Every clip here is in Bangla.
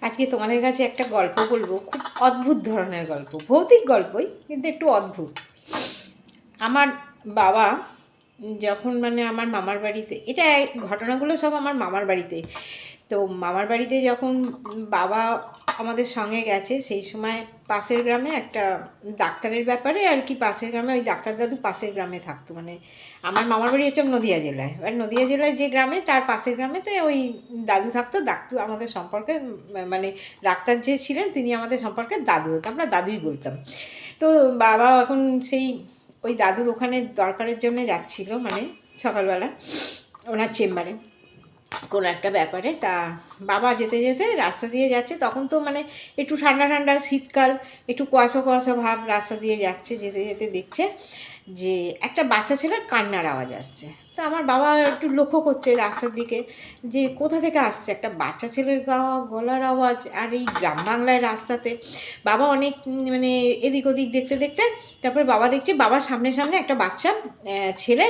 আজকে তোমাদের কাছে একটা গল্প বলবো, খুব অদ্ভুত ধরনের গল্প, ভৌতিক গল্পই কিন্তু একটু অদ্ভুত। আমার বাবা যখন আমার মামার বাড়িতে, এটা ঘটনাগুলো সব আমার মামার বাড়িতে, তো মামার বাড়িতে যখন বাবা আমাদের সঙ্গে গেছে সেই সময় পাশের গ্রামে একটা ডাক্তারের ব্যাপারে আর কি, পাশের গ্রামে ওই ডাক্তার দাদু পাশের গ্রামে থাকতো। আমার মামার বাড়ি হচ্ছে নদিয়া জেলায়, এবার নদিয়া জেলায় যে গ্রামে তার পাশের গ্রামেতে ওই দাদু থাকতো। দাদু আমাদের সম্পর্কে ডাক্তার যে ছিলেন তিনি আমাদের সম্পর্কে দাদু হতো, আমরা দাদুই বলতাম। তো বাবা এখন সেই ওই দাদুর ওখানে দরকারের জন্য যাচ্ছিল, সকালবেলা ওনার চেম্বারে কোনো একটা ব্যাপারে। তা বাবা যেতে যেতে রাস্তা দিয়ে যাচ্ছে, তখন তো একটু ঠান্ডা ঠান্ডা শীতকাল, একটু কুয়াশা কুয়াশা ভাব, রাস্তা দিয়ে যাচ্ছে, যেতে যেতে দেখছে যে একটা বাচ্চা ছেলের কান্নার আওয়াজ আসছে। তো আমার বাবা একটু লক্ষ্য করছে রাস্তার দিকে যে কোথা থেকে আসছে একটা বাচ্চা ছেলের গলার আওয়াজ, আর এই গ্রাম বাংলার রাস্তাতে। বাবা অনেক এদিক ওদিক দেখতে দেখতে তারপরে বাবা দেখছে বাবার সামনে সামনে একটা বাচ্চা ছেলে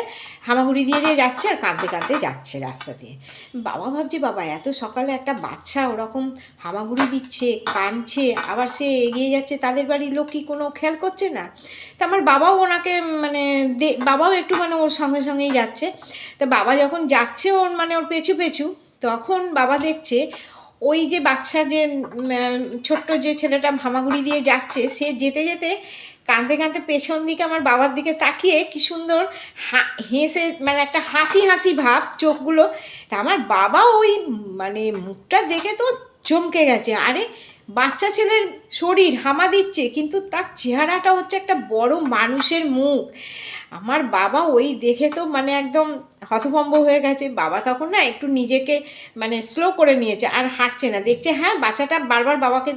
হামাগুড়ি দিয়ে দিয়ে যাচ্ছে আর কাঁদতে কাঁদতে যাচ্ছে রাস্তা দিয়ে। বাবা ভাবছে বাবা এত সকালে একটা বাচ্চা ওরকম হামাগুড়ি দিচ্ছে, কাঁদছে, আবার সে এগিয়ে যাচ্ছে, তাদের বাড়ির লোক কি কোনো খেয়াল করছে না? তা আমার বাবাও ওনাকে বাবাও একটু ওর সঙ্গে সঙ্গেই যাচ্ছে। তা বাবা যখন যাচ্ছে ওর ওর পেছু পেছু, তখন বাবা দেখছে ওই যে বাচ্চা যে ছোট্ট যে ছেলেটা হামাগুড়ি দিয়ে যাচ্ছে, সে যেতে যেতে কাঁদতে কাঁদতে পেছন দিকে আমার বাবার দিকে তাকিয়ে কি সুন্দর হেসে, একটা হাসি হাসি ভাব চোখগুলো। তা আমার বাবা ওই মুখটা দেখে তো চমকে গেছে। আরে বাচ্চা ছেলের শরীর হামা দিচ্ছে, কিন্তু তার চেহারাটা হচ্ছে একটা বড় মানুষের মুখ। আমার বাবা ওই দেখে তো একদম হতভম্ব হয়ে গেছে। বাবা তখন না একটু নিজেকে স্লো করে নিয়েছে, আর হাঁটছে না, দেখছে হ্যাঁ বাচ্চাটা বারবার বাবাকে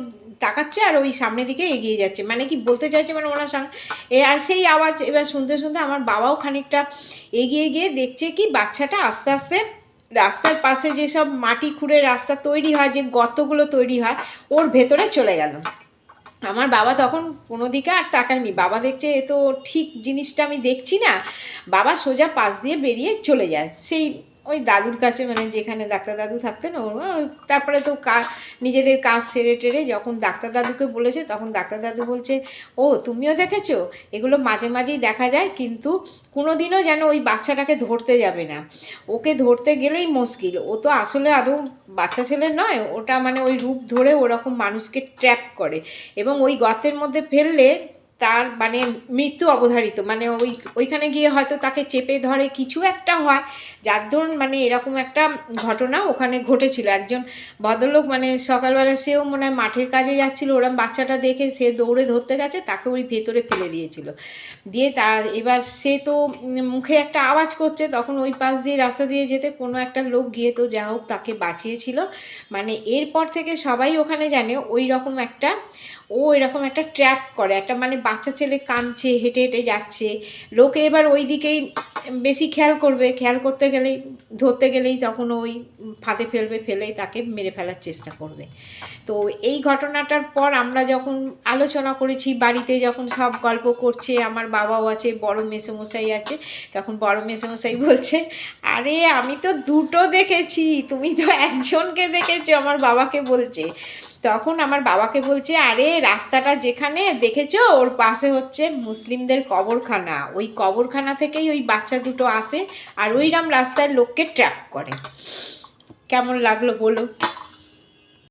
তাকাচ্ছে আর ওই সামনের দিকে এগিয়ে যাচ্ছে, কি বলতে চাইছে ওনার সঙ্গে আর সেই আওয়াজ এবার শুনতে শুনতে আমার বাবাও খানিকটা এগিয়ে গিয়ে দেখছে কি বাচ্চাটা আস্তে আস্তে রাস্তার পাশে যেসব মাটি খুঁড়ে রাস্তা তৈরি হয়, যে গর্তগুলো তৈরি হয়, ওর ভেতরে চলে গেল। আমার বাবা তখন কোনো দিকে আর তাকায়নি, বাবা দেখছে এ তো ঠিক জিনিসটা আমি দেখছি না। বাবা সোজা পাশ দিয়ে বেরিয়ে চলে যায় সেই ওই দাদুর কাছে, যেখানে ডাক্তার দাদু থাকতেন তারপরে তো নিজেদের কাজ সেরে টেরে যখন ডাক্তার দাদুকে বলেছে, তখন ডাক্তার দাদু বলছে ও তুমিও দেখেছো, এগুলো মাঝে মাঝেই দেখা যায়, কিন্তু কোনো দিনও যেন ওই বাচ্চাটাকে ধরতে যাবে না, ওকে ধরতে গেলেই মুশকিল, ও তো আসলে আদৌ বাচ্চা ছেলে নয়, ওটা ওই রূপ ধরে ওরকম মানুষকে ট্র্যাপ করে, এবং ওই গর্তের মধ্যে ফেললে তার মৃত্যু অবধারিত, ওইখানে গিয়ে হয়তো তাকে চেপে ধরে কিছু একটা হয়, যার ধরুন এরকম একটা ঘটনা ওখানে ঘটেছিল। একজন ভদ্রলোক সকালবেলা সেও মনে হয় মাঠের কাজে যাচ্ছিল, ওরম বাচ্চাটা দেখে সে দৌড়ে ধরতে গেছে, তাকে ওই ভেতরে ফেলে দিয়েছিল। দিয়ে তার এবার সে তো মুখে একটা আওয়াজ করছে, তখন ওই পাশ দিয়ে রাস্তা দিয়ে যেতে কোনো একটা লোক গিয়ে তো যা হোক তাকে বাঁচিয়েছিল। এরপর থেকে সবাই ওখানে জানে ওই রকম একটা এরকম একটা ট্র্যাপ করে, একটা বাচ্চা ছেলে কাঁদছে, হেঁটে হেঁটে যাচ্ছে, লোকে এবার ওই দিকেই বেশি খেয়াল করবে, খেয়াল করতে গেলেই ধরতে গেলেই তখন ওই ফাঁদে ফেলবে, ফেলেই তাকে মেরে ফেলার চেষ্টা করবে। তো এই ঘটনাটার পর আমরা যখন আলোচনা করেছি বাড়িতে, যখন সব গল্প করছে, আমার বাবাও আছে, বড় মেসোমশাই আছে, তখন বড় মেসোমশাই বলছে আরে আমি তো দুটো দেখেছি, তুমি তো একজনকে দেখেছো, আমার বাবাকে বলছে। তখন আমার বাবাকে বলছে আরে রাস্তাটা যেখানে দেখেছো ওর পাশে হচ্ছে মুসলিমদের কবরখানা, ওই কবরখানা থেকেই ওই বাচ্চা দুটো আসে আর ওইরকম রাস্তায় লোককে ট্র্যাপ করে। কেমন লাগলো বলো?